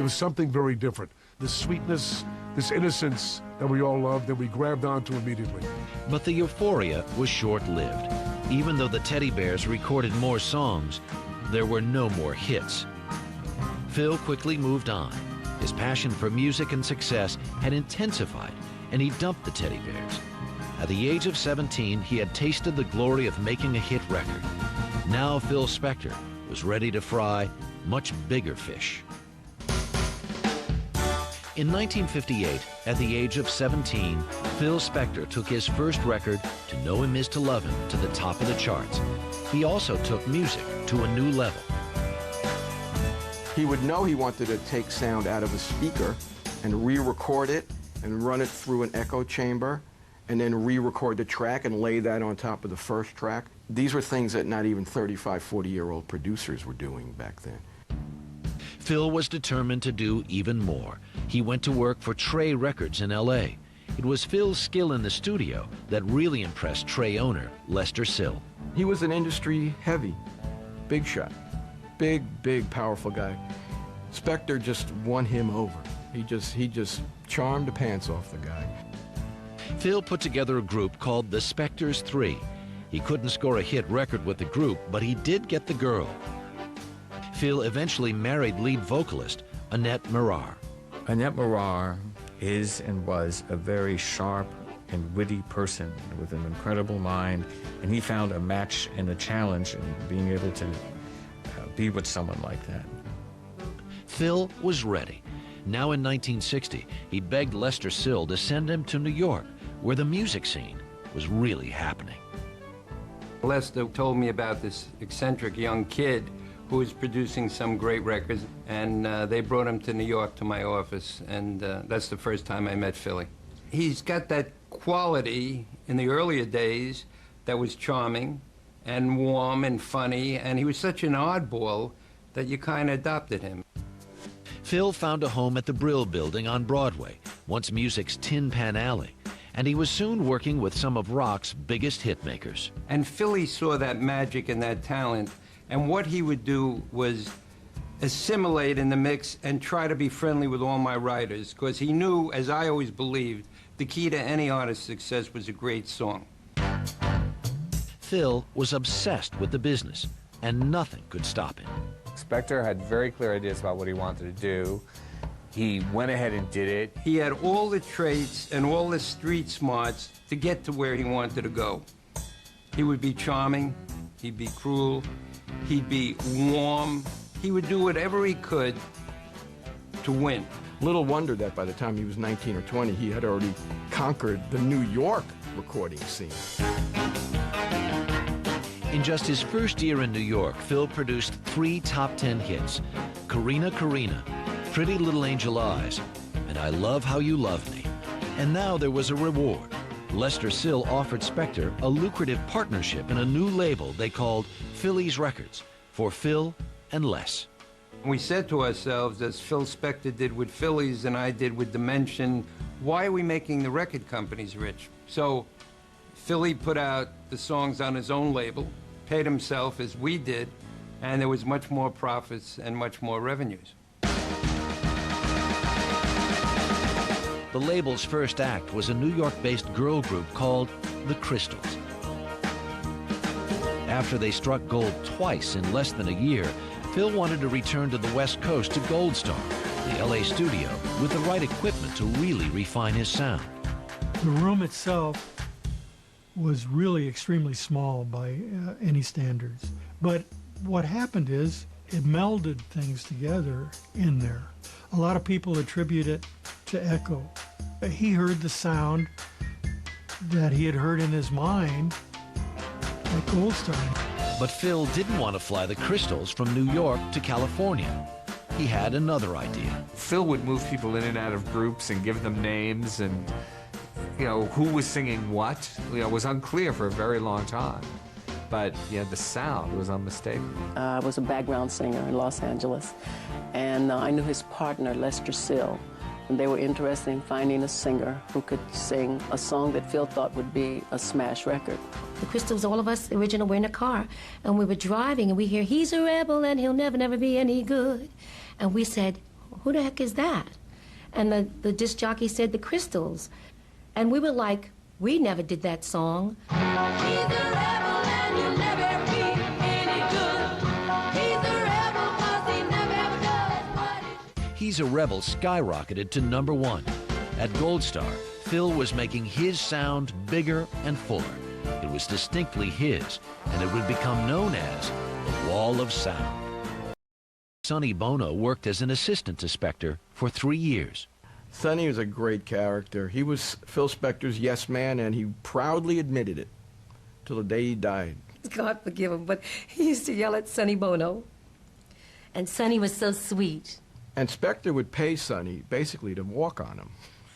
There was something very different. This sweetness, this innocence that we all loved, that we grabbed onto immediately. But the euphoria was short-lived. Even though the Teddy Bears recorded more songs, there were no more hits. Phil quickly moved on. His passion for music and success had intensified, and he dumped the Teddy Bears. At the age of 17, he had tasted the glory of making a hit record. Now Phil Spector was ready to fry much bigger fish. In 1958, at the age of 17, Phil Spector took his first record, To Know Him Is to Love Him, to the top of the charts. He also took music to a new level. He would know he wanted to take sound out of a speaker and re-record it and run it through an echo chamber and then re-record the track and lay that on top of the first track. These were things that not even 35, 40-year-old producers were doing back then. Phil was determined to do even more. He went to work for Trey Records in L.A. It was Phil's skill in the studio that really impressed Trey owner Lester Sill. He was an industry heavy, big shot, big, powerful guy. Spector just won him over. He just charmed the pants off the guy. Phil put together a group called the Spectors 3. He couldn't score a hit record with the group, but he did get the girl. Phil eventually married lead vocalist Annette Mirar. Annette Mirar is and was a very sharp and witty person with an incredible mind, and he found a match and a challenge in being able to be with someone like that. Phil was ready. Now in 1960, he begged Lester Sill to send him to New York, where the music scene was really happening. Lester told me about this eccentric young kid who was producing some great records, and they brought him to New York to my office, and that's the first time I met Philly. He's got that quality in the earlier days that was charming and warm and funny, and he was such an oddball that you kind of adopted him. Phil found a home at the Brill Building on Broadway, once music's Tin Pan Alley, and he was soon working with some of rock's biggest hit makers. And Philly saw that magic and that talent, and what he would do was assimilate in the mix and try to be friendly with all my writers, because he knew, as I always believed, the key to any artist's success was a great song. Phil was obsessed with the business, and nothing could stop him. Spector had very clear ideas about what he wanted to do. He went ahead and did it. He had all the traits and all the street smarts to get to where he wanted to go. He would be charming, he'd be cruel, he'd be warm. He would do whatever he could to win. Little wonder that by the time he was 19 or 20, he had already conquered the New York recording scene. In just his first year in New York, Phil produced 3 top 10 hits: Karina Karina, Pretty Little Angel Eyes, and I Love How You Love Me. And now there was a reward. Lester Sill offered Spector a lucrative partnership in a new label they called Philly's Records, for Phil and Les. We said to ourselves, as Phil Spector did with Phillies and I did with Dimension, why are we making the record companies rich? So Philly put out the songs on his own label, paid himself as we did, and there was much more profits and much more revenues. The label's first act was a New York-based girl group called The Crystals. After they struck gold twice in less than a year, Phil wanted to return to the West Coast to Gold Star, the LA studio, with the right equipment to really refine his sound. The room itself was really extremely small by any standards. But what happened is it melded things together in there. A lot of people attribute it to echo. He heard the sound that he had heard in his mind at Gold Star. But Phil didn't want to fly the Crystals from New York to California. He had another idea. Phil would move people in and out of groups and give them names, and who was singing what, was unclear for a very long time. But the sound was unmistakable. I was a background singer in Los Angeles, and I knew his partner, Lester Sill, and they were interested in finding a singer who could sing a song that Phil thought would be a smash record. The Crystals, all of us, the original, were in a car, and we were driving, and we hear, he's a rebel, and he'll never, never be any good. And we said, who the heck is that? And the disc jockey said, the Crystals. And we were like, we never did that song. He's a rebel and you'll never be any good. He's a rebel 'cause he never ever does what he... He's a Rebel skyrocketed to #1. At Gold Star, Phil was making his sound bigger and fuller. It was distinctly his, and it would become known as the Wall of Sound. Sonny Bono worked as an assistant to Spector for 3 years. Sonny was a great character. He was Phil Spector's yes man, and he proudly admitted it till the day he died. God forgive him, but he used to yell at Sonny Bono. And Sonny was so sweet. And Spector would pay Sonny basically to walk on him.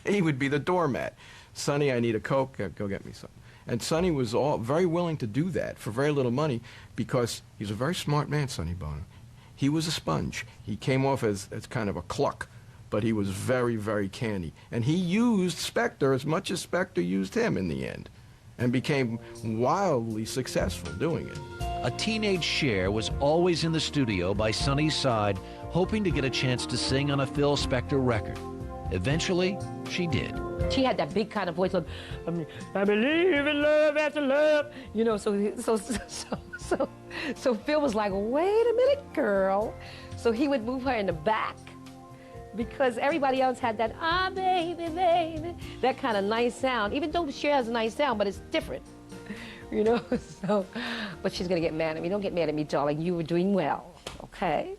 He would be the doormat. Sonny, I need a Coke, go get me some. And Sonny was very willing to do that for very little money because he's a very smart man, Sonny Bono. He was a sponge. He came off as kind of a cluck, but he was very, very canny. And he used Spector as much as Spector used him in the end, and became wildly successful doing it. A teenage Cher was always in the studio by Sonny's side, hoping to get a chance to sing on a Phil Spector record. Eventually, she did. She had that big kind of voice, like, I believe in love after love, you know. So Phil was like, wait a minute, girl. So he would move her in the back because everybody else had that, ah, baby, baby, that kind of nice sound. Even though Cher has a nice sound, but it's different, you know. So, but she's gonna get mad at me. Don't get mad at me, darling. You were doing well, okay?